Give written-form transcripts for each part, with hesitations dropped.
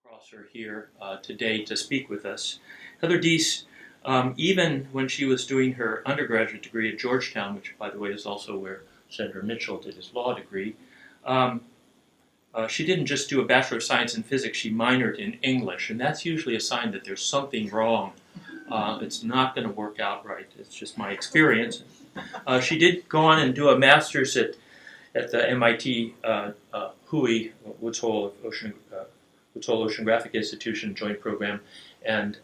across her here today to speak with us. Heather Deese, even when she was doing her undergraduate degree at Georgetown, which by the way is also where Senator Mitchell did his law degree, she didn't just do a Bachelor of Science in Physics, she minored in English, and that's usually a sign that there's something wrong. It's not going to work out right. It's just my experience. She did go on and do a master's at the MIT HUI, Woods Hole Oceanographic Institution joint program, and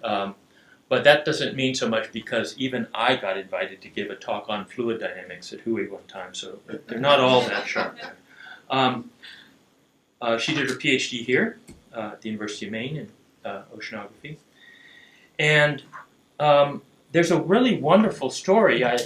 but that doesn't mean so much because even I got invited to give a talk on fluid dynamics at HUI one time, so they're not all that sharp there. She did her PhD here at the University of Maine in oceanography, and there's a really wonderful story. I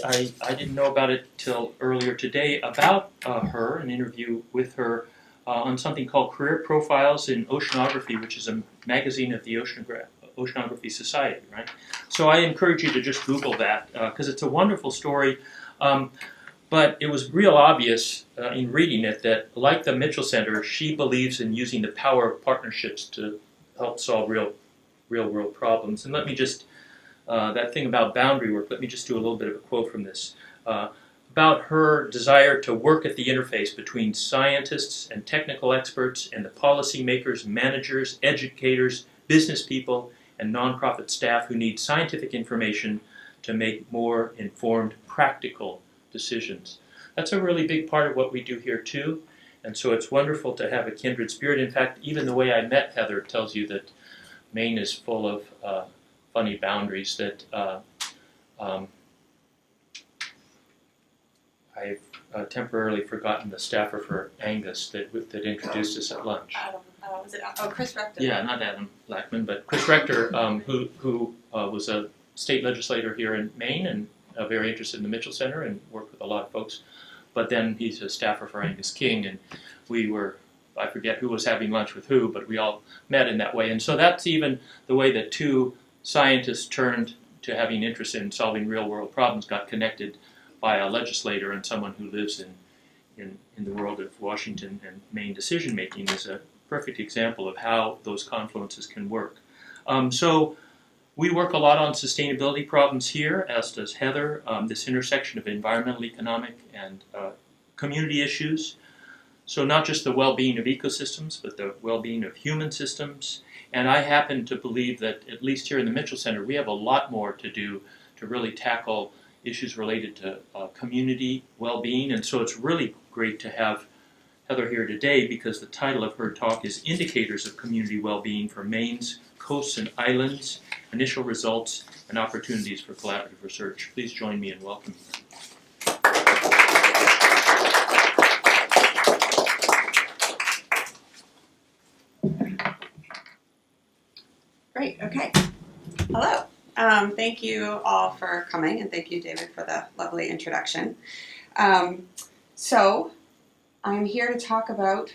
didn't know about it till earlier today about her, an interview with her on something called Career Profiles in Oceanography, which is a magazine of the Oceanography Society, right? So I encourage you to just Google that because it's a wonderful story. But it was real obvious in reading it that, like the Mitchell Center, she believes in using the power of partnerships to help solve real-world problems. And let me just, that thing about boundary work, let me just do a little bit of a quote from this. About her desire to work at the interface between scientists and technical experts and the policymakers, managers, educators, business people, and nonprofit staff who need scientific information to make more informed, practical decisions. That's a really big part of what we do here too, and so it's wonderful to have a kindred spirit. In fact, even the way I met Heather tells you that Maine is full of funny boundaries that I've temporarily forgotten the staffer for Angus that introduced us at lunch. Adam, was it? Oh, Chris Rector. Yeah, not Adam Blackman, but Chris Rector, who was a state legislator here in Maine and very interested in the Mitchell Center and worked with a lot of folks. But then he's a staffer for Angus King, and we were, I forget who was having lunch with who, but we all met in that way. And so that's even the way that two scientists turned to having interest in solving real-world problems, got connected by a legislator and someone who lives in the world of Washington and Maine decision-making is a perfect example of how those confluences can work. So we work a lot on sustainability problems here, as does Heather, this intersection of environmental, economic, and community issues. So not just the well-being of ecosystems, but the well-being of human systems. And I happen to believe that, at least here in the Mitchell Center, we have a lot more to do to really tackle issues related to community well-being. And so it's really great to have Heather here today because the title of her talk is Indicators of Community Well-being for Maine's Coasts and Islands, Initial Results and Opportunities for Collaborative Research. Please join me in welcoming her. Great, okay. Hello. Thank you all for coming, and thank you, David, for the lovely introduction. So I'm here to talk about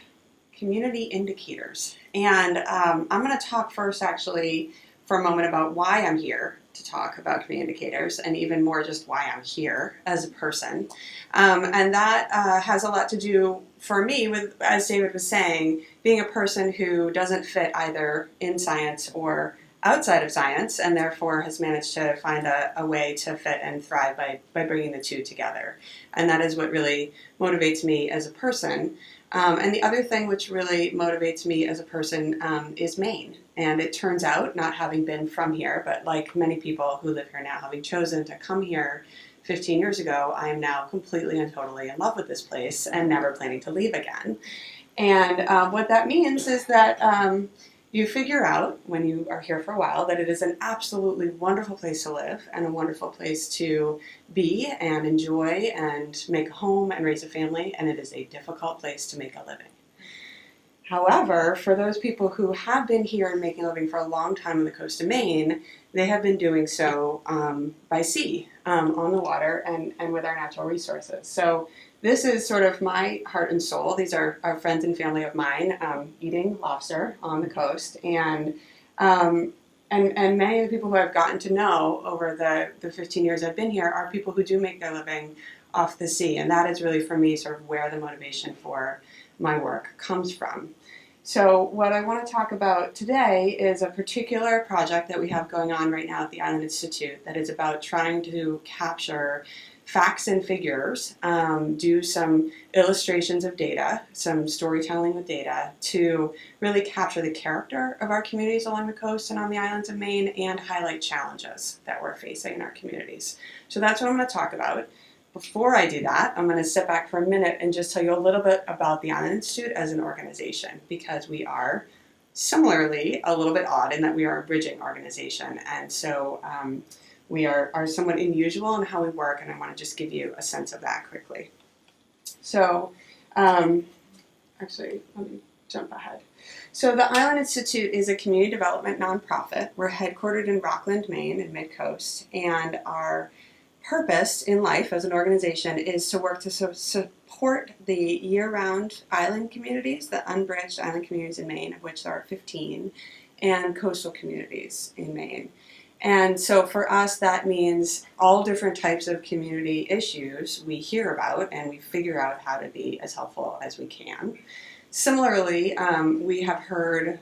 community indicators. And I'm going to talk first, actually, for a moment about why I'm here to talk about community indicators, and even more just why I'm here as a person. And that has a lot to do, for me, with, as David was saying, being a person who doesn't fit either in science or outside of science, and therefore has managed to find a way to fit and thrive by bringing the two together. And that is what really motivates me as a person. And the other thing which really motivates me as a person is Maine. And it turns out, not having been from here, but like many people who live here now, having chosen to come here 15 years ago, I am now completely and totally in love with this place and never planning to leave again. And what that means is that you figure out, when you are here for a while, that it is an absolutely wonderful place to live and a wonderful place to be and enjoy and make a home and raise a family, and it is a difficult place to make a living. However, for those people who have been here and making a living for a long time on the coast of Maine, they have been doing so by sea, on the water, and with our natural resources. So this is sort of my heart and soul. These are our friends and family of mine eating lobster on the coast. And many of the people who I've gotten to know over the 15 years I've been here are people who do make their living off the sea. And that is really, for me, sort of where the motivation for my work comes from. So what I want to talk about today is a particular project that we have going on right now at the Island Institute that is about trying to capture facts and figures, do some illustrations of data, some storytelling with data to really capture the character of our communities along the coast and on the islands of Maine and highlight challenges that we're facing in our communities. So that's what I'm going to talk about. Before I do that, I'm going to step back for a minute and just tell you a little bit about the Island Institute as an organization, because we are similarly a little bit odd in that we are a bridging organization. And so we are somewhat unusual in how we work, and I want to just give you a sense of that quickly. So actually, let me jump ahead. So the Island Institute is a community development nonprofit. We're headquartered in Rockland, Maine, in Mid-Coast, and our purpose in life as an organization is to work to support the year-round island communities, the unbridged island communities in Maine, of which there are 15, and coastal communities in Maine. And so for us, that means all different types of community issues we hear about and we figure out how to be as helpful as we can. Similarly, we have heard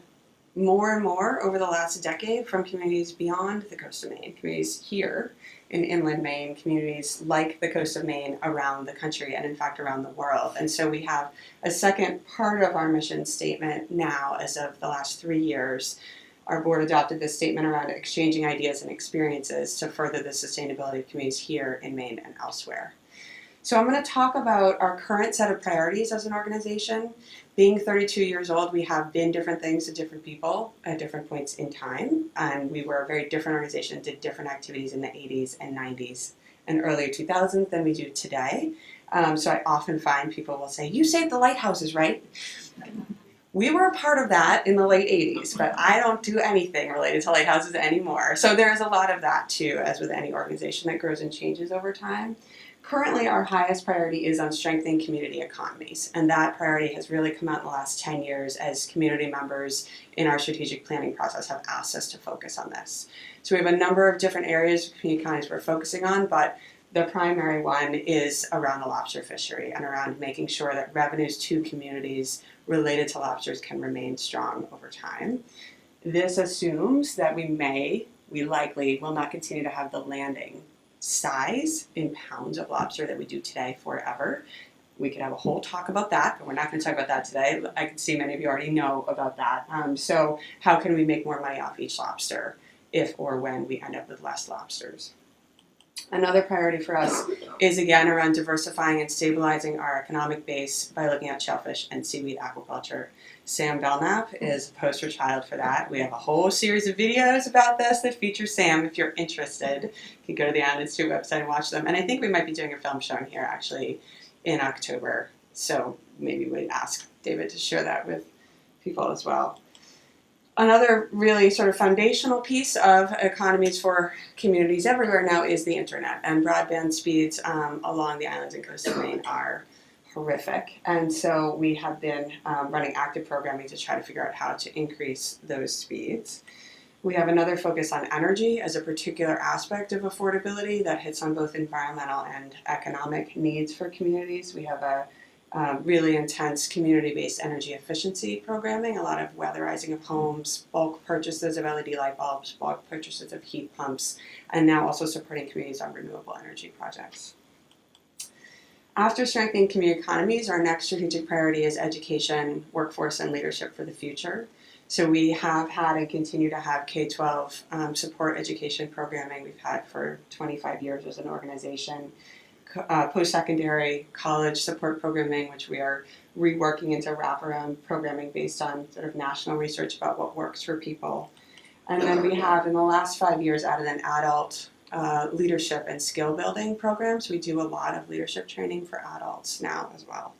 more and more over the last decade from communities beyond the coast of Maine, communities here in inland Maine, communities like the coast of Maine around the country and in fact around the world. And so we have a second part of our mission statement now as of the last 3 years. Our board adopted this statement around exchanging ideas and experiences to further the sustainability of communities here in Maine and elsewhere. So I'm going to talk about our current set of priorities as an organization. Being 32 years old, we have been different things to different people at different points in time. And we were a very different organization, did different activities in the 80s and 90s and earlier 2000s than we do today. So I often find people will say, "You saved the lighthouses, right?" We were a part of that in the late 80s, but I don't do anything related to lighthouses anymore. So there is a lot of that too, as with any organization that grows and changes over time. Currently, our highest priority is on strengthening community economies, and that priority has really come out in the last 10 years as community members in our strategic planning process have asked us to focus on this. So we have a number of different areas of community economies we're focusing on, but the primary one is around the lobster fishery and around making sure that revenues to communities related to lobsters can remain strong over time. This assumes that we likely will not continue to have the landing size in pounds of lobster that we do today forever. We could have a whole talk about that, but we're not going to talk about that today. I can see many of you already know about that. So how can we make more money off each lobster if or when we end up with less lobsters? Another priority for us is again around diversifying and stabilizing our economic base by looking at shellfish and seaweed aquaculture. Sam Belknap is a poster child for that. We have a whole series of videos about this that feature Sam. If you're interested, you can go to the Island Institute website and watch them. And I think we might be doing a film showing here actually in October. So maybe we'd ask David to share that with people as well. Another really sort of foundational piece of economies for communities everywhere now is the internet, and broadband speeds along the islands and coast of Maine are horrific. And so we have been running active programming to try to figure out how to increase those speeds. We have another focus on energy as a particular aspect of affordability that hits on both environmental and economic needs for communities. We have a really intense community-based energy efficiency programming, a lot of weatherizing of homes, bulk purchases of LED light bulbs, bulk purchases of heat pumps, and now also supporting communities on renewable energy projects. After strengthening community economies, our next strategic priority is education, workforce, and leadership for the future. So we have had and continue to have K-12 support education programming we've had for 25 years as an organization. Post-secondary college support programming, which we are reworking into wraparound programming based on sort of national research about what works for people. And then we have, in the last 5 years, added an adult leadership and skill building programs. We do a lot of leadership training for adults now as well.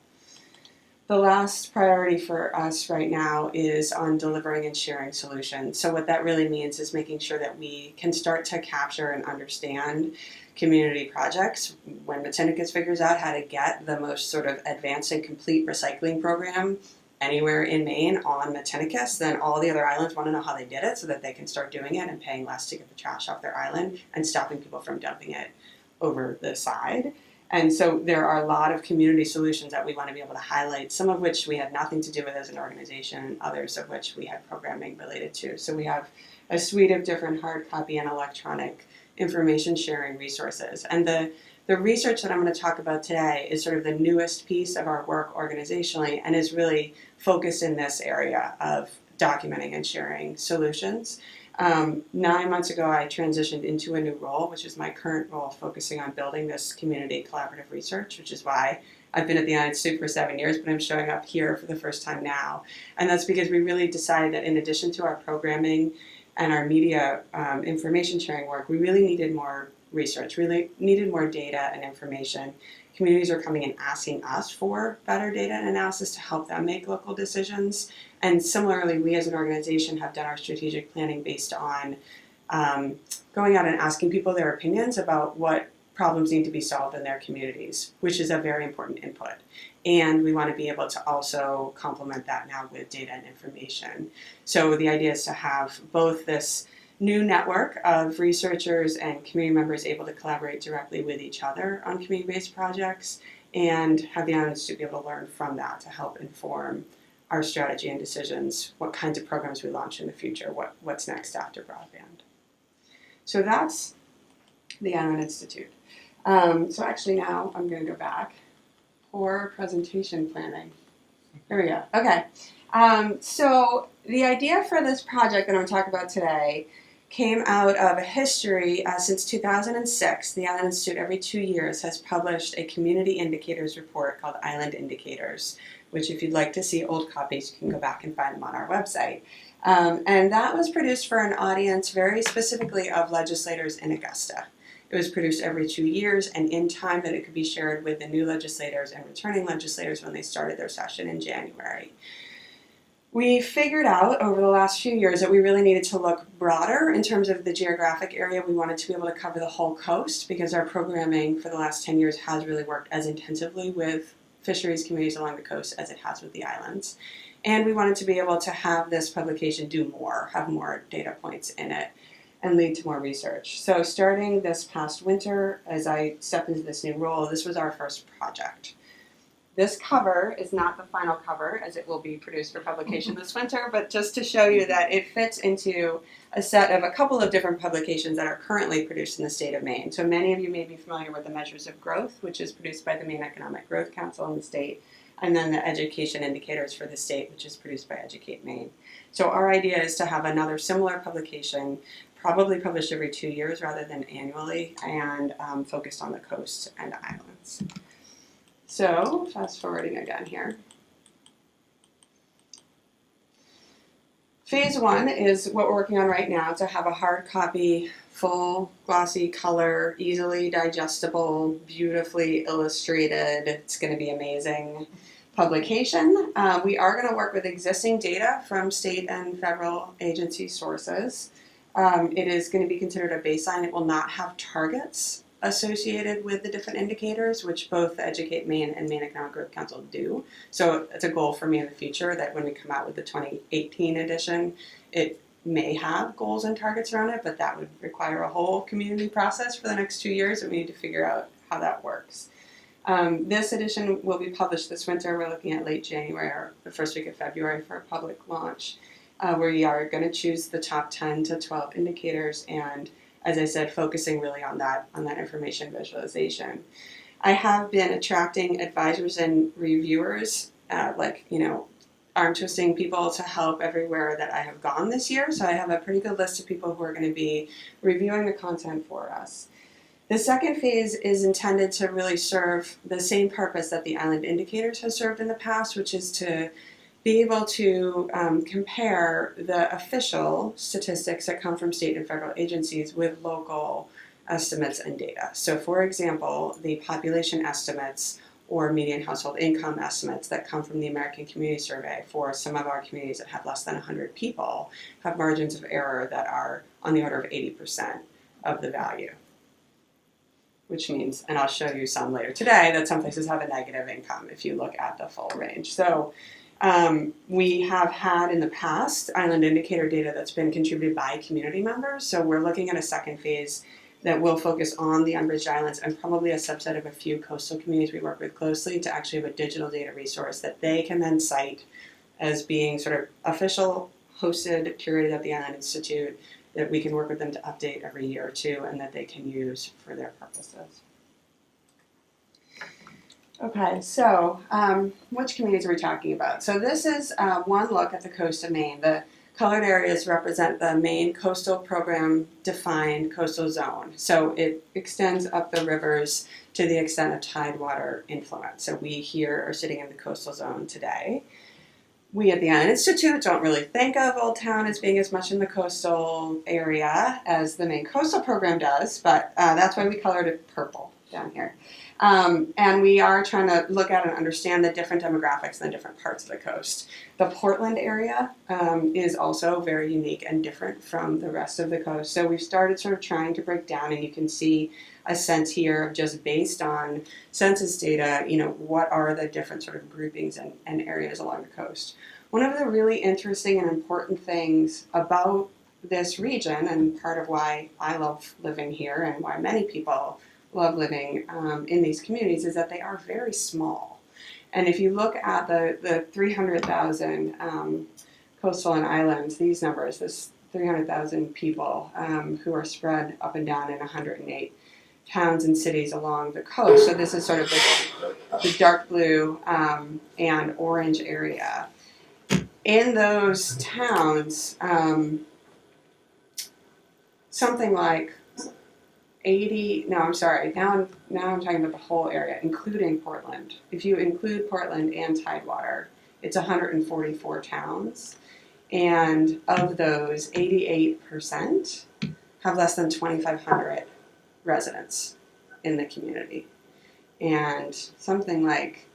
The last priority for us right now is on delivering and sharing solutions. So what that really means is making sure that we can start to capture and understand community projects. When Matinicus figures out how to get the most sort of advanced and complete recycling program anywhere in Maine on Matinicus, then all the other islands want to know how they did it so that they can start doing it and paying less to get the trash off their island and stopping people from dumping it over the side. And so there are a lot of community solutions that we want to be able to highlight, some of which we had nothing to do with as an organization, and others of which we had programming related to. So we have a suite of different hard copy and electronic information sharing resources. And the research that I'm going to talk about today is sort of the newest piece of our work organizationally and is really focused in this area of documenting and sharing solutions. 9 months ago, I transitioned into a new role, which is my current role, focusing on building this community collaborative research, which is why I've been at the United States for 7 years, but I'm showing up here for the first time now. And that's because we really decided that in addition to our programming and our media information sharing work, we really needed more research, really needed more data and information. Communities are coming and asking us for better data and analysis to help them make local decisions. And similarly, we as an organization have done our strategic planning based on going out and asking people their opinions about what problems need to be solved in their communities, which is a very important input. And we want to be able to also complement that now with data and information. So the idea is to have both this new network of researchers and community members able to collaborate directly with each other on community-based projects and have the Island Institute be able to learn from that to help inform our strategy and decisions, what kinds of programs we launch in the future, what's next after broadband. So that's the Island Institute. So actually now I'm going to go back. Poor presentation planning. There we go. Okay. So the idea for this project that I'm talking about today came out of a history since 2006. The Island Institute every 2 years has published a community indicators report called Island Indicators, which if you'd like to see old copies, you can go back and find them on our website. And that was produced for an audience very specifically of legislators in Augusta. It was produced every 2 years and in time that it could be shared with the new legislators and returning legislators when they started their session in January. We figured out over the last few years that we really needed to look broader in terms of the geographic area. We wanted to be able to cover the whole coast because our programming for the last 10 years has really worked as intensively with fisheries communities along the coast as it has with the islands. And we wanted to be able to have this publication do more, have more data points in it, and lead to more research. So starting this past winter, as I stepped into this new role, this was our first project. This cover is not the final cover, as it will be produced for publication this winter, but just to show you that it fits into a set of a couple of different publications that are currently produced in the state of Maine. So many of you may be familiar with the Measures of Growth, which is produced by the Maine Economic Growth Council in the state, and then the Education Indicators for the state, which is produced by Educate Maine. So our idea is to have another similar publication, probably published every 2 years rather than annually, and focused on the coast and islands. So, fast forwarding again here. Phase 1 is what we're working on right now, to have a hard copy, full, glossy color, easily digestible, beautifully illustrated, it's going to be amazing publication. We are going to work with existing data from state and federal agency sources. It is going to be considered a baseline. It will not have targets associated with the different indicators, which both Educate Maine and Maine Economic Growth Council do. So it's a goal for me in the future that when we come out with the 2018 edition, it may have goals and targets around it, but that would require a whole community process for the next 2 years, and we need to figure out how that works. This edition will be published this winter. We're looking at late January or the first week of February for a public launch, where we are going to choose the top 10 to 12 indicators and, as I said, focusing really on that information visualization. I have been attracting advisors and reviewers, arm twisting people to help everywhere that I have gone this year. So I have a pretty good list of people who are going to be reviewing the content for us. The second phase is intended to really serve the same purpose that the Island Indicators has served in the past, which is to be able to compare the official statistics that come from state and federal agencies with local estimates and data. So for example, the population estimates or median household income estimates that come from the American Community Survey for some of our communities that have less than 100 people have margins of error that are on the order of 80% of the value. Which means, and I'll show you some later today, that some places have a negative income if you look at the full range. So we have had in the past Island Indicator data that's been contributed by community members. So we're looking at a second phase that will focus on the unbridged islands and probably a subset of a few coastal communities we work with closely to actually have a digital data resource that they can then cite as being sort of official, hosted, curated at the Island Institute, that we can work with them to update every year or two and that they can use for their purposes. Okay, so which communities are we talking about? So this is one look at the coast of Maine. The colored areas represent the Maine Coastal Program defined coastal zone. So it extends up the rivers to the extent of tidewater influence. So we here are sitting in the coastal zone today. We at the Island Institute don't really think of Old Town as being as much in the coastal area as the Maine Coastal Program does, but that's why we colored it purple down here. And we are trying to look at and understand the different demographics in the different parts of the coast. The Portland area is also very unique and different from the rest of the coast. So we've started sort of trying to break down, and you can see a sense here of just based on census data, what are the different sort of groupings and areas along the coast. One of the really interesting and important things about this region, and part of why I love living here and why many people love living in these communities, is that they are very small. And if you look at the 300,000 coastal and islands, these numbers, this 300,000 people who are spread up and down in 108 towns and cities along the coast. So this is sort of the dark blue and orange area. In those towns, something like 80, no, I'm sorry, now I'm talking about the whole area, including Portland. If you include Portland and Tidewater, it's 144 towns. And of those, 88% have less than 2,500 residents in the community. And something like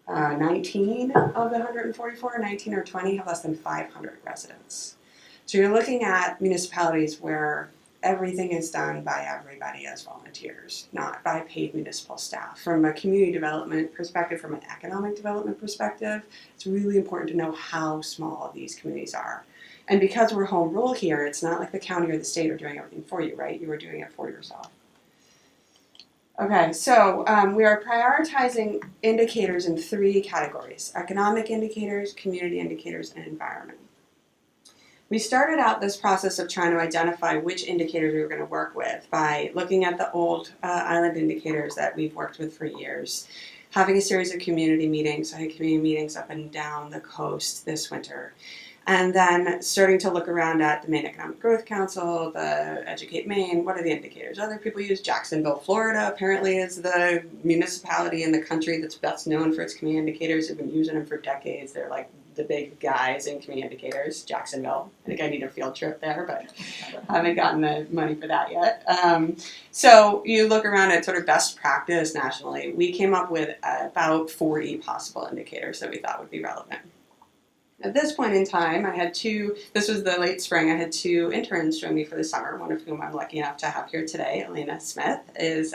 19 of the 144, 19 or 20 have less than 500 residents. So you're looking at municipalities where everything is done by everybody as volunteers, not by paid municipal staff. From a community development perspective, from an economic development perspective, it's really important to know how small these communities are. And because we're home rule here, it's not like the county or the state are doing everything for you, right? You are doing it for yourself. Okay, so we are prioritizing indicators in 3 categories: economic indicators, community indicators, and environment. We started out this process of trying to identify which indicators we were going to work with by looking at the old island indicators that we've worked with for years, having a series of community meetings. I had community meetings up and down the coast this winter. And then starting to look around at the Maine Economic Growth Council, the Educate Maine, what are the indicators? Other people use Jacksonville, Florida, apparently is the municipality in the country that's best known for its community indicators. They've been using them for decades. They're like the big guys in community indicators. Jacksonville, I think I need a field trip there, but I haven't gotten the money for that yet. So you look around at sort of best practice nationally. We came up with about 40 possible indicators that we thought would be relevant. At this point in time, I had 2, this was the late spring, I had 2 interns join me for the summer, one of whom I'm lucky enough to have here today. Elena Smith is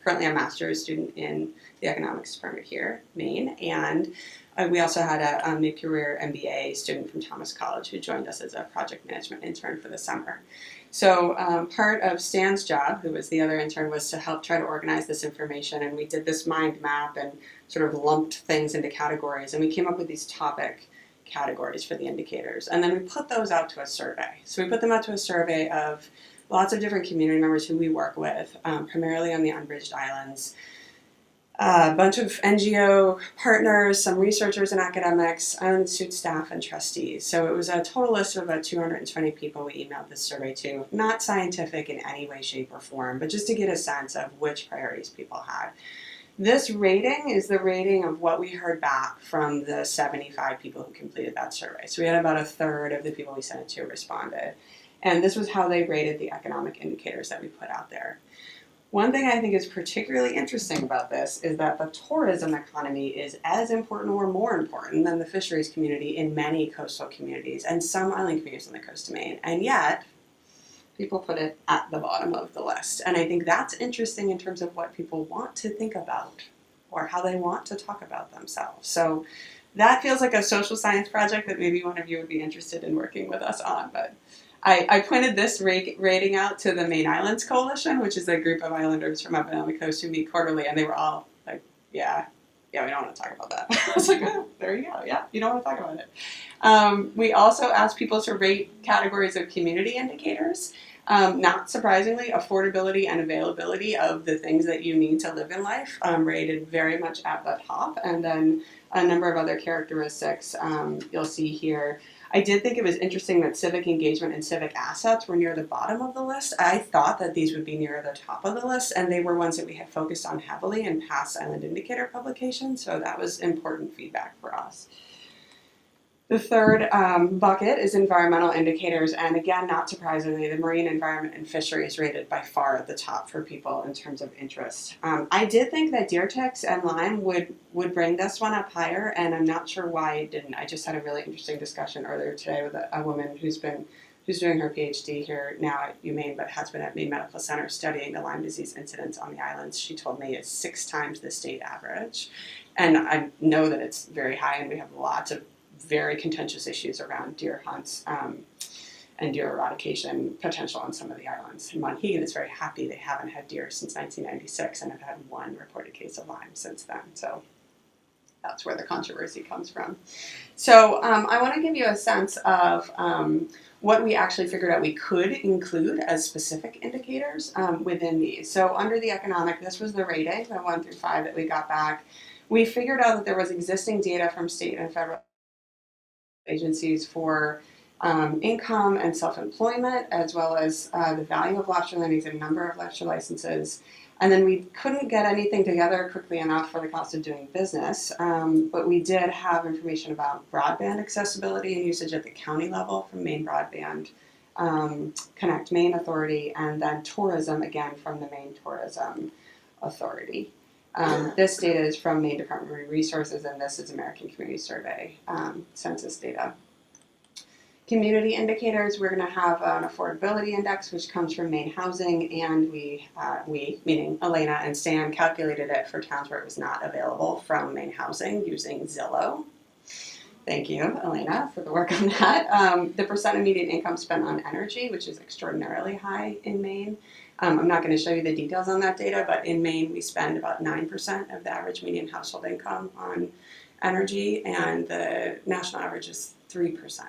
currently a master's student in the economics department here, Maine, and we also had a mid-career MBA student from Thomas College who joined us as a project management intern for the summer. So part of Stan's job, who was the other intern, was to help try to organize this information, and we did this mind map and sort of lumped things into categories, and we came up with these topic categories for the indicators. And then we put those out to a survey. So we put them out to a survey of lots of different community members who we work with, primarily on the unbridged islands, a bunch of NGO partners, some researchers and academics, Island Institute staff, and trustees. So it was a total list of about 220 people we emailed this survey to, not scientific in any way, shape, or form, but just to get a sense of which priorities people had. This rating is the rating of what we heard back from the 75 people who completed that survey. So we had about a third of the people we sent it to responded. And this was how they rated the economic indicators that we put out there. One thing I think is particularly interesting about this is that the tourism economy is as important or more important than the fisheries community in many coastal communities and some island communities on the coast of Maine. And yet, people put it at the bottom of the list. And I think that's interesting in terms of what people want to think about or how they want to talk about themselves. So that feels like a social science project that maybe one of you would be interested in working with us on. But I pointed this rating out to the Maine Islands Coalition, which is a group of islanders from up and down the coast who meet quarterly, and they were all like, yeah, we don't want to talk about that. I was like, oh, there you go. Yeah, you don't want to talk about it. We also asked people to rate categories of community indicators. Not surprisingly, affordability and availability of the things that you need to live in life rated very much at the top, and then a number of other characteristics you'll see here. I did think it was interesting that civic engagement and civic assets were near the bottom of the list. I thought that these would be near the top of the list, and they were ones that we had focused on heavily in past Island Indicator publications, so that was important feedback for us. The third bucket is environmental indicators, and again, not surprisingly, the marine environment and fisheries rated by far at the top for people in terms of interest. I did think that deer ticks and Lyme would bring this one up higher, and I'm not sure why it didn't. I just had a really interesting discussion earlier today with a woman who's doing her PhD here now at UMaine, but has been at Maine Medical Center studying the Lyme disease incidence on the islands. She told me it's 6 times the state average, and I know that it's very high, and we have lots of very contentious issues around deer hunts and deer eradication potential on some of the islands. And Monhegan is very happy they haven't had deer since 1996 and have had 1 reported case of Lyme since then. So that's where the controversy comes from. So I want to give you a sense of what we actually figured out we could include as specific indicators within these. So under the economic, this was the rating, the 1 through 5 that we got back. We figured out that there was existing data from state and federal agencies for income and self-employment, as well as the value of lobster landings and number of lobster licenses. And then we couldn't get anything together quickly enough for the cost of doing business, but we did have information about broadband accessibility and usage at the county level from Maine Broadband, Connect Maine Authority, and then tourism, again, from the Maine Tourism Authority. This data is from Maine Department of Marine Resources, and this is American Community Survey census data. Community indicators, we're going to have an affordability index, which comes from Maine Housing, and we, meaning Elena and Stan, calculated it for towns where it was not available from Maine Housing using Zillow. Thank you, Elena, for the work on that. The percent of median income spent on energy, which is extraordinarily high in Maine. I'm not going to show you the details on that data, but in Maine we spend about 9% of the average median household income on energy, and the national average is 3%.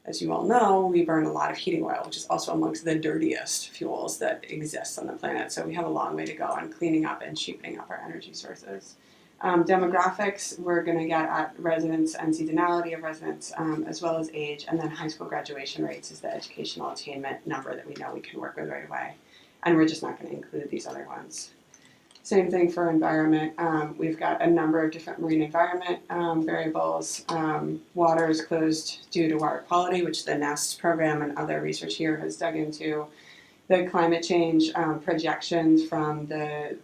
As you all know, we burn a lot of heating oil, which is also amongst the dirtiest fuels that exist on the planet. So we have a long way to go on cleaning up and cheapening up our energy sources. Demographics, we're going to get at residents and seasonality of residents, as well as age, and then high school graduation rates is the educational attainment number that we know we can work with right away. And we're just not going to include these other ones. Same thing for environment. We've got a number of different marine environment variables. Water is closed due to water quality, which the NEST program and other research here has dug into. The climate change projections from the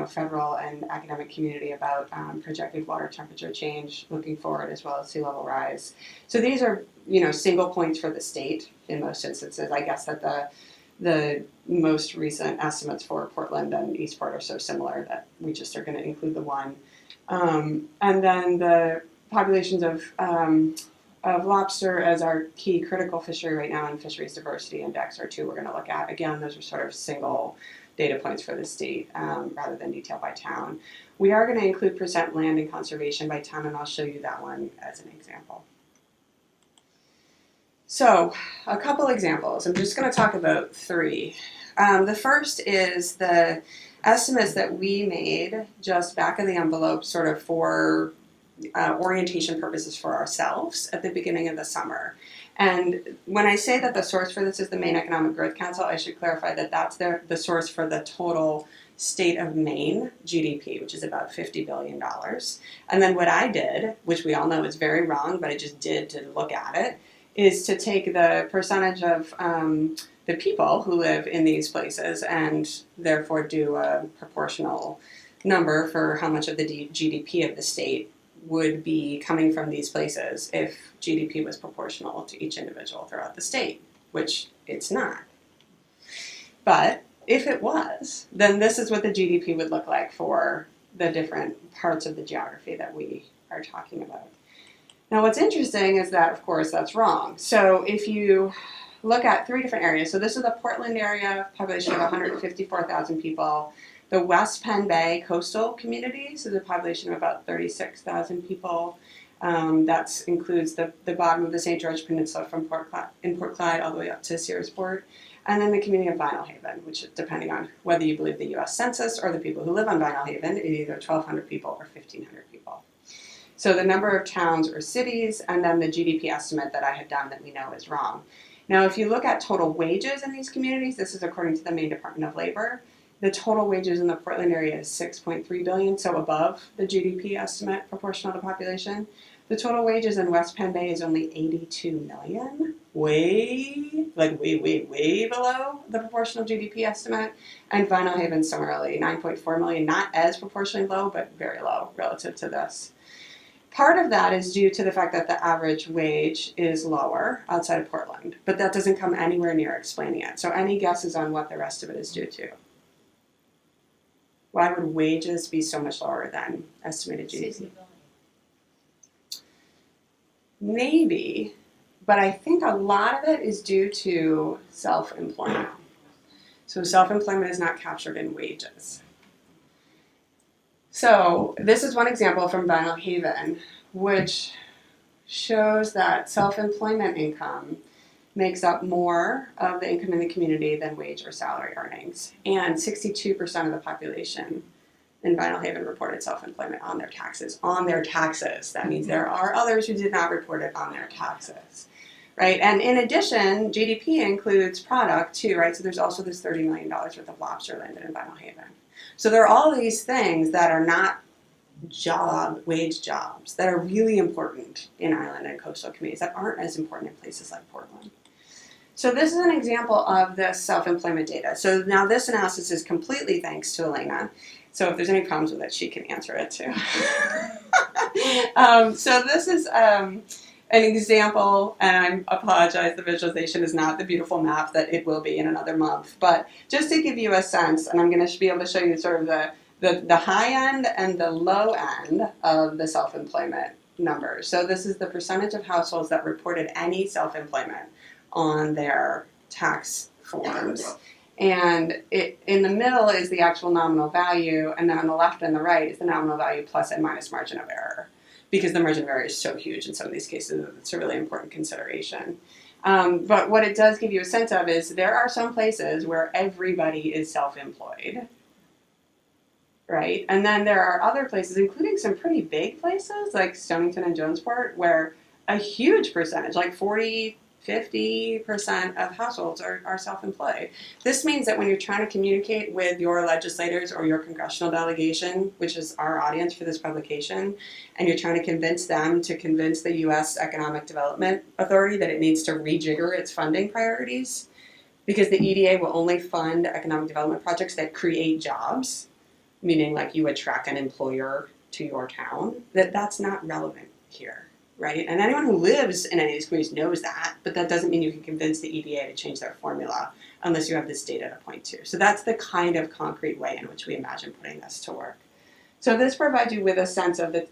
federal and academic community about projected water temperature change looking forward, as well as sea level rise. So these are single points for the state in most instances. I guess that the most recent estimates for Portland and Eastport are so similar that we just are going to include the one. And then the populations of lobster as our key critical fishery right now, and fisheries diversity index are 2 we're going to look at. Again, those are sort of single data points for the state rather than detail by town. We are going to include percent land and conservation by town, and I'll show you that one as an example. So, a couple examples. I'm just going to talk about 3. The first is the estimates that we made just back of the envelope sort of for orientation purposes for ourselves at the beginning of the summer. And when I say that the source for this is the Maine Economic Growth Council, I should clarify that that's the source for the total state of Maine GDP, which is about $50 billion. And then what I did, which we all know is very wrong, but I just did to look at it, is to take the percentage of the people who live in these places and therefore do a proportional number for how much of the GDP of the state would be coming from these places if GDP was proportional to each individual throughout the state, which it's not. But if it was, then this is what the GDP would look like for the different parts of the geography that we are talking about. Now what's interesting is that, of course, that's wrong. So if you look at 3 different areas. So this is the Portland area, population of 154,000 people. The West Penn Bay coastal communities is a population of about 36,000 people. That includes the bottom of the St. George Peninsula from Port Clyde all the way up to Searsport. And then the community of Vinyl Haven, which, depending on whether you believe the U.S. Census or the people who live on Vinyl Haven, is either 1,200 people or 1,500 people. So the number of towns or cities, and then the GDP estimate that I had done that we know is wrong. Now, if you look at total wages in these communities, this is according to the Maine Department of Labor, the total wages in the Portland area is $6.3 billion, so above the GDP estimate proportional to population. The total wages in West Penn Bay is only $82 million, way below the proportional GDP estimate. And Vinyl Haven similarly, $9.4 million, not as proportionally low, but very low relative to this. Part of that is due to the fact that the average wage is lower outside of Portland, but that doesn't come anywhere near explaining it. So any guesses on what the rest of it is due to? Why would wages be so much lower than estimated GDP? Maybe, but I think a lot of it is due to self-employment. So self-employment is not captured in wages. So this is one example from Vinyl Haven, which shows that self-employment income makes up more of the income in the community than wage or salary earnings. And 62% of the population in Vinyl Haven reported self-employment on their taxes. On their taxes. That means there are others who did not report it on their taxes. Right? And in addition, GDP includes product too, right? So there's also this $30 million worth of lobster landed in Vinyl Haven. So there are all these things that are not wage jobs that are really important in island and coastal communities that aren't as important in places like Portland. So this is an example of this self-employment data. So now this analysis is completely thanks to Elena. So if there's any problems with it, she can answer it too. So this is an example, and I apologize, the visualization is not the beautiful map that it will be in another month. But just to give you a sense, and I'm going to be able to show you sort of the high end and the low end of the self-employment numbers. So this is the percentage of households that reported any self-employment on their tax forms. And in the middle is the actual nominal value, and then on the left and the right is the nominal value plus and minus margin of error, because the margin of error is so huge in some of these cases. It's a really important consideration. But what it does give you a sense of is there are some places where everybody is self-employed, right? And then there are other places, including some pretty big places like Stonington and Jonesport, where a huge percentage, like 50% of households are self-employed. This means that when you're trying to communicate with your legislators or your congressional delegation, which is our audience for this publication, and you're trying to convince them to convince the U.S. Economic Development Authority that it needs to rejigger its funding priorities, because the EDA will only fund economic development projects that create jobs, meaning like you attract an employer to your town, that's not relevant here. Right? And anyone who lives in any of these communities knows that, but that doesn't mean you can convince the EDA to change their formula unless you have this data to point to. So that's the kind of concrete way in which we imagine putting this to work. So this provides you with a sense of the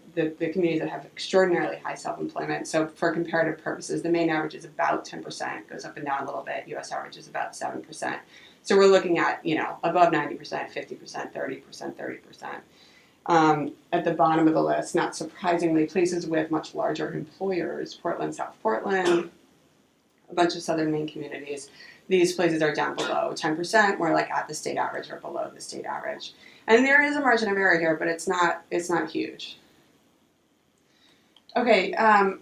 communities that have extraordinarily high self-employment. So for comparative purposes, the Maine average is about 10%, goes up and down a little bit. U.S. average is about 7%. So we're looking at, above 90%, 50%, 30%, 30%. At the bottom of the list, not surprisingly, places with much larger employers, Portland, South Portland, a bunch of southern Maine communities. These places are down below 10%, more like at the state average or below the state average. And there is a margin of error here, but it's not huge. Okay,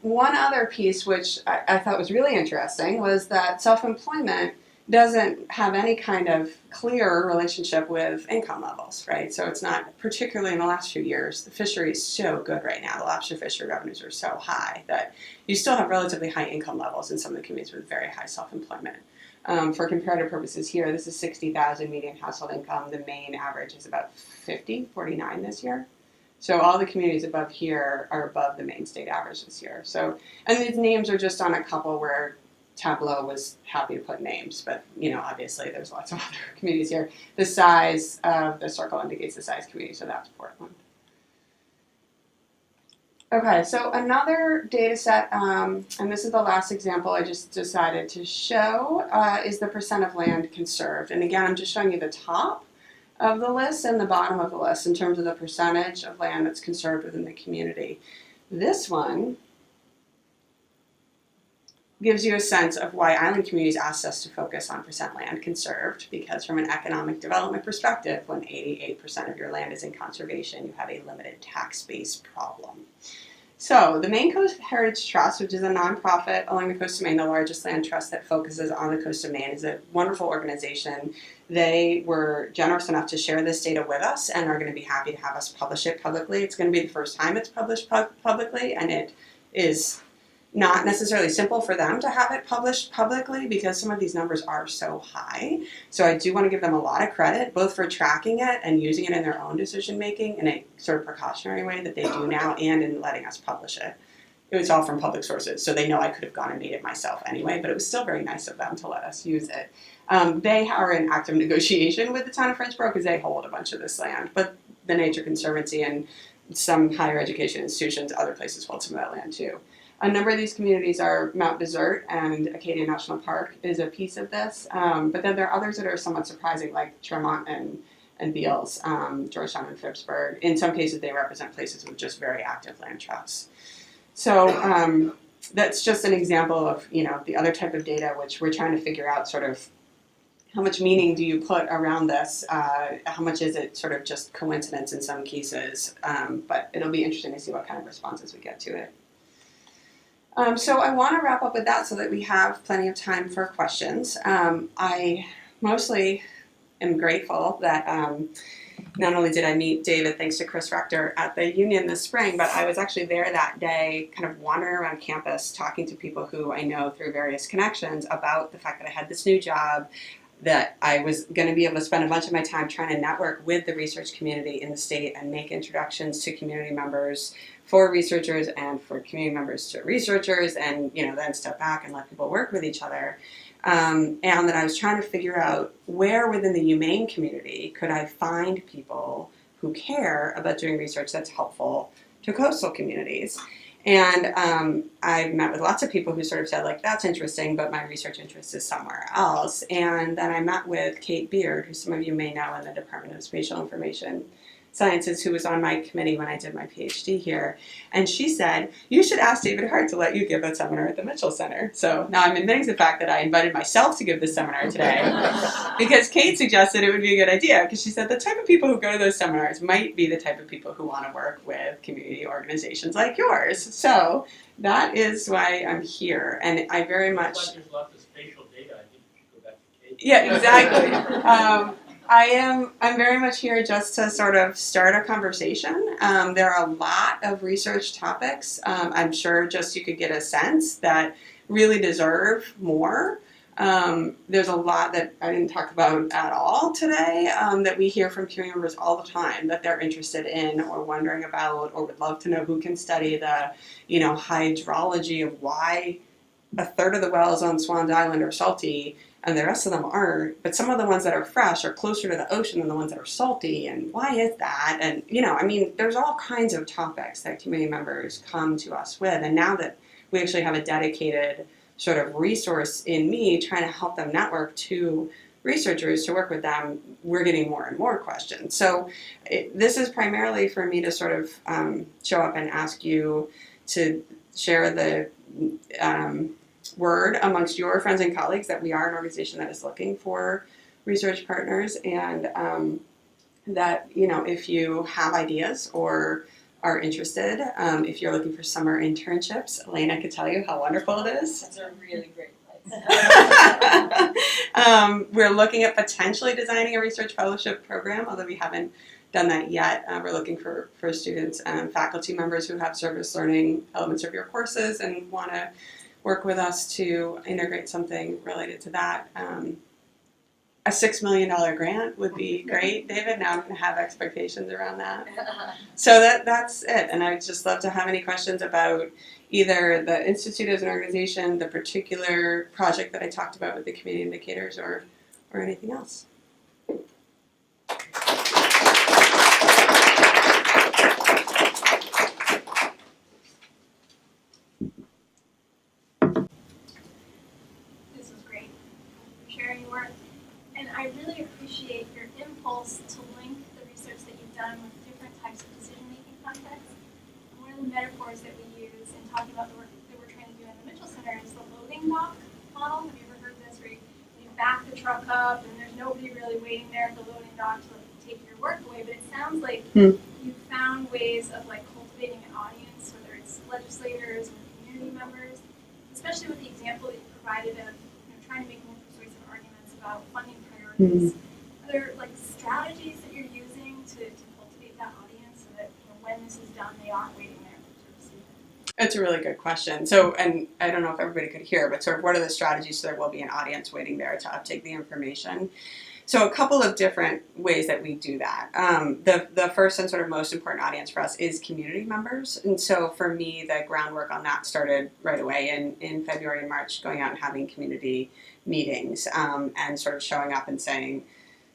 one other piece which I thought was really interesting was that self-employment doesn't have any kind of clear relationship with income levels, right? So it's not, particularly in the last few years, the fishery is so good right now. The lobster fishery revenues are so high that you still have relatively high income levels in some of the communities with very high self-employment. For comparative purposes here, this is 60,000 median household income. The Maine average is about 49 this year. So all the communities above here are above the Maine state average this year. So, and these names are just on a couple where Tableau was happy to put names, but obviously there's lots of other communities here. The size of the circle indicates the size community, so that's Portland. Okay, so another data set, and this is the last example I just decided to show, is the percent of land conserved. And again, I'm just showing you the top of the list and the bottom of the list in terms of the percentage of land that's conserved within the community. This one gives you a sense of why island communities asked us to focus on percent land conserved, because from an economic development perspective, when 88% of your land is in conservation, you have a limited tax base problem. So the Maine Coast Heritage Trust, which is a nonprofit along the coast of Maine, the largest land trust that focuses on the coast of Maine, is a wonderful organization. They were generous enough to share this data with us and are going to be happy to have us publish it publicly. It's going to be the first time it's published publicly, and it is not necessarily simple for them to have it published publicly because some of these numbers are so high. So I do want to give them a lot of credit, both for tracking it and using it in their own decision making in a sort of precautionary way that they do now, and in letting us publish it. It was all from public sources, so they know I could have gone and made it myself anyway, but it was still very nice of them to let us use it. They are in active negotiation with the town of Frenchboro because they hold a bunch of this land, but the Nature Conservancy and some higher education institutions, other places hold some of that land too. A number of these communities are Mount Desert, and Acadia National Park is a piece of this. But then there are others that are somewhat surprising, like Tremont and Beals, Georgetown and Phippsburg. In some cases, they represent places with just very active land trusts. So that's just an example of, you know, the other type of data which we're trying to figure out sort of how much meaning do you put around this? How much is it sort of just coincidence in some cases? But it'll be interesting to see what kind of responses we get to it. So I want to wrap up with that so that we have plenty of time for questions. I mostly am grateful that not only did I meet David thanks to Chris Rector at the Union this spring, but I was actually there that day kind of wandering around campus talking to people who I know through various connections about the fact that I had this new job, that I was going to be able to spend a bunch of my time trying to network with the research community in the state and make introductions to community members for researchers and for community members to researchers, and then step back and let people work with each other. And that I was trying to figure out where within the UMaine community could I find people who care about doing research that's helpful to coastal communities. And I've met with lots of people who sort of said, like, that's interesting, but my research interest is somewhere else. And then I met with Kate Beard, who some of you may know in the Department of Spatial Information Sciences, who was on my committee when I did my PhD here. And she said, you should ask David Hart to let you give a seminar at the Mitchell Center. So now I'm admitting to the fact that I invited myself to give this seminar today because Kate suggested it would be a good idea, because she said the type of people who go to those seminars might be the type of people who want to work with community organizations like yours. So that is why I'm here. And I very much... There's lots of spatial data. I think you should go back to Kate. Yeah, exactly. I'm very much here just to sort of start a conversation. There are a lot of research topics. I'm sure just you could get a sense that really deserve more. There's a lot that I didn't talk about at all today that we hear from community members all the time that they're interested in or wondering about or would love to know who can study the, hydrology of why a third of the wells on Swans Island are salty and the rest of them aren't, but some of the ones that are fresh are closer to the ocean than the ones that are salty, and why is that? And, there's all kinds of topics that community members come to us with, and now that we actually have a dedicated sort of resource in me trying to help them network to researchers to work with them, we're getting more and more questions. So this is primarily for me to sort of show up and ask you to share the word amongst your friends and colleagues that we are an organization that is looking for research partners, and that, if you have ideas or are interested, if you're looking for summer internships, Elena could tell you how wonderful it is. It's a really great place. We're looking at potentially designing a research fellowship program, although we haven't done that yet. We're looking for students and faculty members who have service learning elements of your courses and want to work with us to integrate something related to that. A $6 million grant would be great, David. Now I'm going to have expectations around that. So that's it. And I'd just love to have any questions about either the Institute as an organization, the particular project that I talked about with the community indicators, or anything else. impulse to link the research that you've done with different types of decision-making contexts. And one of the metaphors that we use in talking about the work that we're trying to do in the Mitchell Center is the loading dock model. Have you ever heard this? Where you back the truck up and there's nobody really waiting there at the loading dock to take your work away. But it sounds like you found ways of like cultivating an audience, whether it's legislators or community members, especially with the example that you provided of trying to make more persuasive arguments about funding priorities. Are there like strategies that you're using to cultivate that audience so that when this is done, they aren't waiting there to receive it? It's a really good question. So, and I don't know if everybody could hear, but sort of what are the strategies so there will be an audience waiting there to uptake the information? So a couple of different ways that we do that. The first and sort of most important audience for us is community members. And so for me, the groundwork on that started right away in February and March, going out and having community meetings and sort of showing up and saying,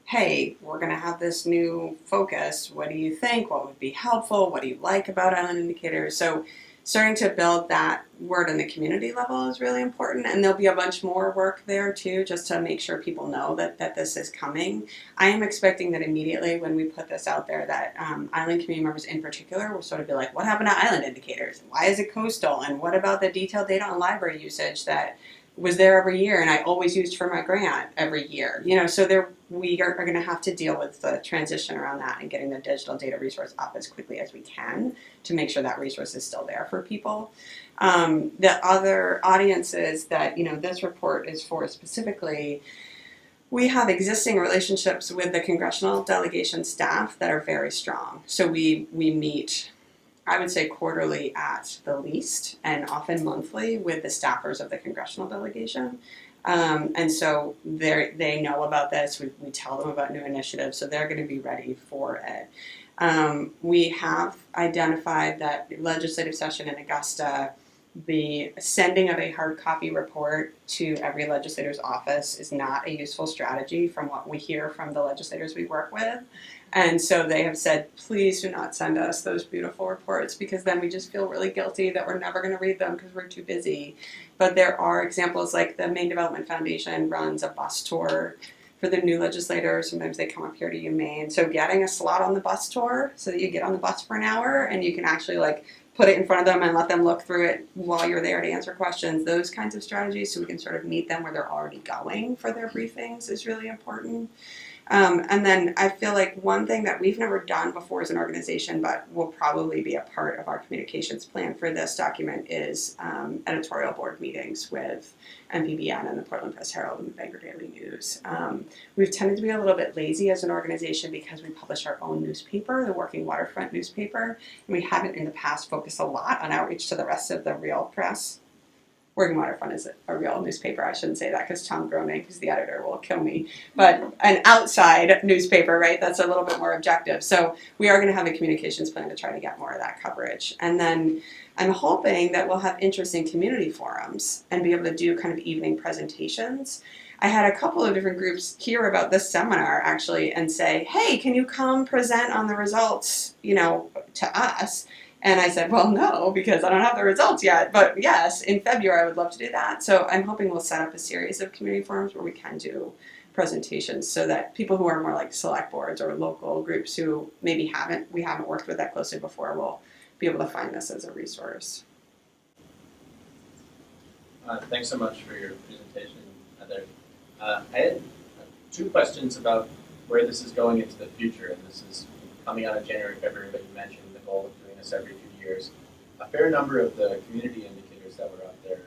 hey, we're going to have this new focus. What do you think? What would be helpful? What do you like about island indicators? So starting to build that word in the community level is really important. And there'll be a bunch more work there too, just to make sure people know that this is coming. I am expecting that immediately when we put this out there that island community members in particular will sort of be like, what happened to island indicators? Why is it coastal? And what about the detailed data on library usage that was there every year and I always used for my grant every year? So we are going to have to deal with the transition around that and getting the digital data resource up as quickly as we can to make sure that resource is still there for people. The other audiences that this report is for specifically, we have existing relationships with the congressional delegation staff that are very strong. So we meet, I would say, quarterly at the least, and often monthly with the staffers of the congressional delegation. And so they know about this. We tell them about new initiatives, so they're going to be ready for it. We have identified that legislative session in Augusta, the sending of a hard copy report to every legislator's office is not a useful strategy from what we hear from the legislators we work with. And so they have said, please do not send us those beautiful reports because then we just feel really guilty that we're never going to read them because we're too busy. But there are examples like the Maine Development Foundation runs a bus tour for the new legislators. Sometimes they come up here to Maine. So getting a slot on the bus tour so that you get on the bus for an hour and you can actually put it in front of them and let them look through it while you're there to answer questions, those kinds of strategies so we can sort of meet them where they're already going for their briefings is really important. And then I feel like one thing that we've never done before as an organization, but will probably be a part of our communications plan for this document is editorial board meetings with MPBN and the Portland Press Herald and the Bangor Daily News. We've tended to be a little bit lazy as an organization because we publish our own newspaper, the Working Waterfront newspaper, and we haven't in the past focused a lot on outreach to the rest of the real press. Working Waterfront is a real newspaper. I shouldn't say that because Tom Groening, who's the editor, will kill me. But an outside newspaper, right, that's a little bit more objective. So we are going to have a communications plan to try to get more of that coverage. And then I'm hoping that we'll have interesting community forums and be able to do kind of evening presentations. I had a couple of different groups hear about this seminar actually and say, hey, can you come present on the results, to us? And I said, well, no, because I don't have the results yet. But yes, in February, I would love to do that. So I'm hoping we'll set up a series of community forums where we can do presentations so that people who are more like select boards or local groups who maybe we haven't worked with that closely before will be able to find this as a resource. Thanks so much for your presentation, Heather. I had two questions about where this is going into the future. And this is coming out in January, February, but you mentioned the goal of doing this every few years. A fair number of the community indicators that were out there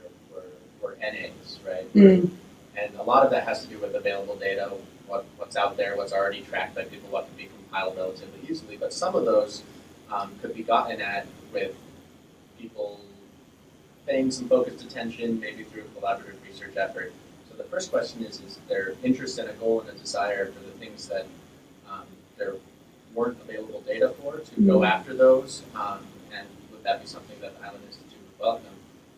were NAs, right? Mm. And a lot of that has to do with available data, what's out there, what's already tracked by people, what can be compiled relatively easily. But some of those could be gotten at with people paying some focused attention, maybe through a collaborative research effort. So the first question is there interest and a goal and a desire for the things that there weren't available data for to go after those, and would that be something that the Island Institute would welcome?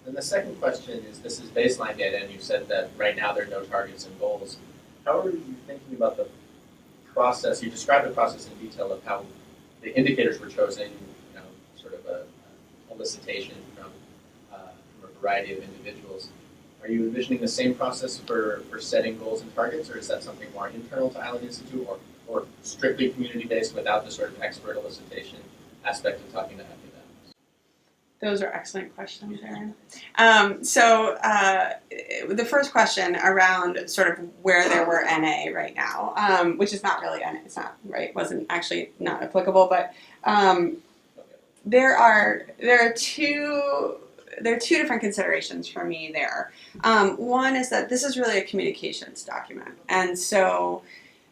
And the second question is, this is baseline data, and you said that right now there are no targets and goals. How are you thinking about the process? You described the process in detail of how the indicators were chosen, sort of a elicitation from a variety of individuals. Are you envisioning the same process for setting goals and targets, or is that something more internal to Island Institute, or or strictly community-based without the sort of expert elicitation aspect of talking to academics? Those are excellent questions, Aaron. The first question around sort of where there were NA right now, which is not really NA, it's not, right, wasn't actually not applicable, but there are two different considerations for me there. One is that this is really a communications document, and so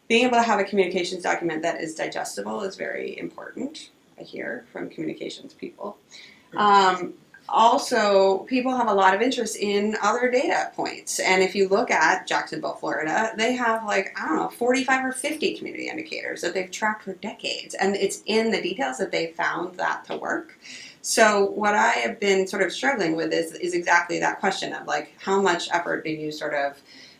being able to have a communications document that is digestible is very important, I hear from communications people. Also, people have a lot of interest in other data points. And if you look at Jacksonville, Florida, they have 45 or 50 community indicators that they've tracked for decades. And it's in the details that they found that to work. So what I have been sort of struggling with is exactly that question of how much effort do you sort of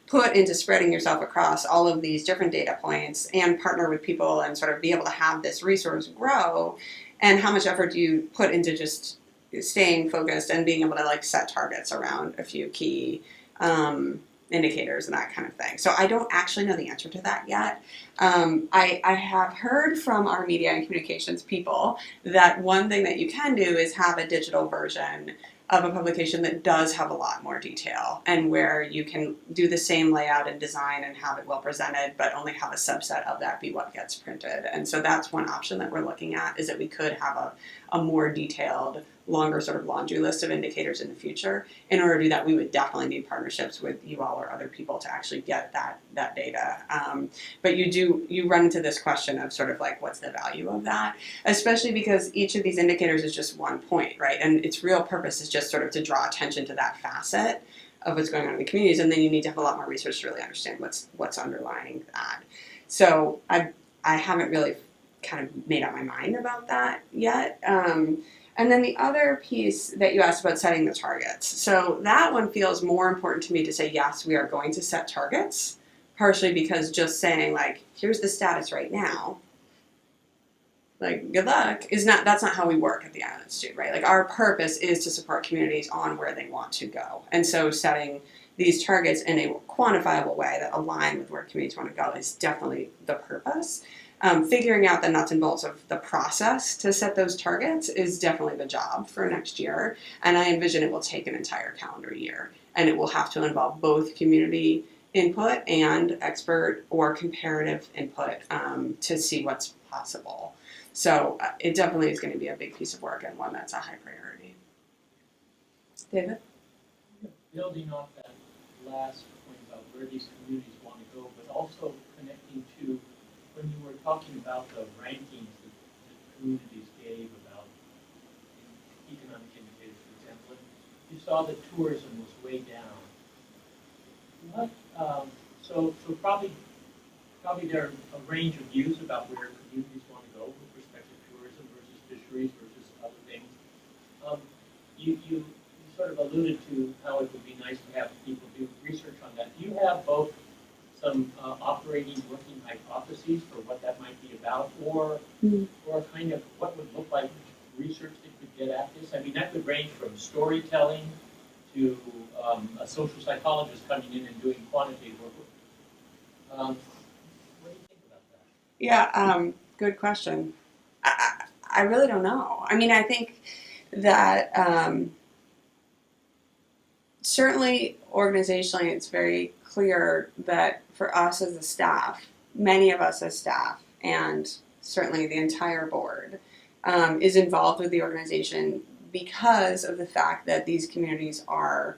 put into spreading yourself across all of these different data points and partner with people and sort of be able to have this resource grow, and how much effort do you put into just staying focused and being able to set targets around a few key indicators and that kind of thing. So I don't actually know the answer to that yet. I have heard from our media and communications people that one thing that you can do is have a digital version of a publication that does have a lot more detail, and where you can do the same layout and design and have it well presented, but only have a subset of that be what gets printed. And so that's one option that we're looking at, is that we could have a more detailed, longer sort of laundry list of indicators in the future. In order to do that, we would definitely need partnerships with you all or other people to actually get that data. But you run into this question of sort of what's the value of that, especially because each of these indicators is just one point, right? And its real purpose is just sort of to draw attention to that facet of what's going on in the communities, and then you need to have a lot more research to really understand what's underlying that. So I haven't really kind of made up my mind about that yet. And then the other piece that you asked about setting the targets. So that one feels more important to me to say, yes, we are going to set targets, partially because just saying here's the status right now, good luck, that's not how we work at the Island Institute, right? Our purpose is to support communities on where they want to go. And so setting these targets in a quantifiable way that align with where communities want to go is definitely the purpose. Figuring out the nuts and bolts of the process to set those targets is definitely the job for next year. And I envision it will take an entire calendar year. And it will have to involve both community input and expert or comparative input to see what's possible. So it definitely is going to be a big piece of work, and one that's a high priority. David? Building off that last point about where these communities want to go, but also connecting to when you were talking about the rankings that communities gave about economic indicators, for example, you saw that tourism was way down. So probably there are a range of views about where communities want to go with respect to tourism versus fisheries versus other things. You sort of alluded to how it would be nice to have people do research on that. Do you have both some operating working hypotheses for what that might be about, or kind of what would look like research that could get at this? I mean, that could range from storytelling to a social psychologist coming in and doing quantitative work. What do you think about that? Yeah, good question. I really don't know. I mean, I think that certainly organizationally it's very clear that for us as a staff, many of us as staff, and certainly the entire board, is involved with the organization because of the fact that these communities are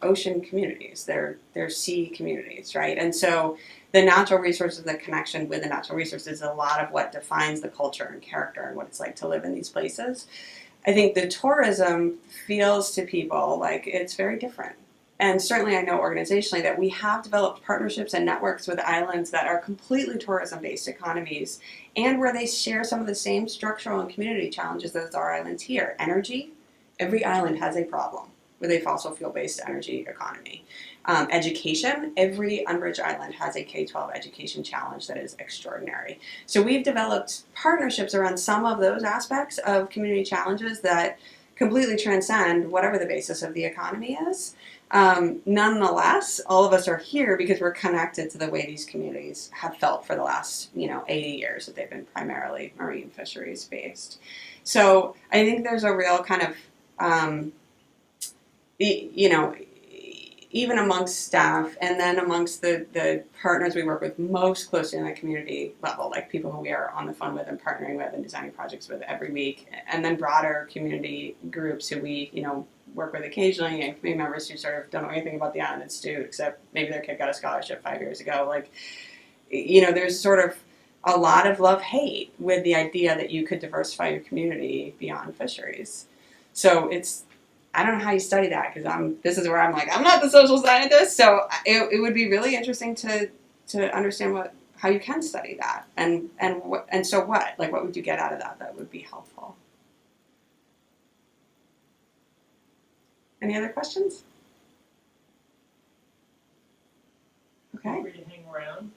ocean communities. They're sea communities, right? And so the natural resources, the connection with the natural resources is a lot of what defines the culture and character and what it's like to live in these places. I think the tourism feels to people like it's very different. And certainly I know organizationally that we have developed partnerships and networks with islands that are completely tourism-based economies, and where they share some of the same structural and community challenges as our islands here. Energy, every island has a problem with a fossil fuel-based energy economy. Education, every unbridged island has a K-12 education challenge that is extraordinary. So we've developed partnerships around some of those aspects of community challenges that completely transcend whatever the basis of the economy is. Nonetheless, all of us are here because we're connected to the way these communities have felt for the last, 80 years that they've been primarily marine fisheries based. So I think there's a real kind of, even amongst staff and then amongst the partners we work with most closely on the community level, like people who we are on the phone with and partnering with and designing projects with every week, and then broader community groups who we, work with occasionally, and community members who sort of don't know anything about the Island Institute except maybe their kid got a scholarship 5 years ago. Like, there's sort of a lot of love-hate with the idea that you could diversify your community beyond fisheries. So I don't know how you study that because this is where I'm like, I'm not the social scientist. So it would be really interesting to understand how you can study that and so what, like, what would you get out of that would be helpful. Any other questions? Okay. Feel free to hang around.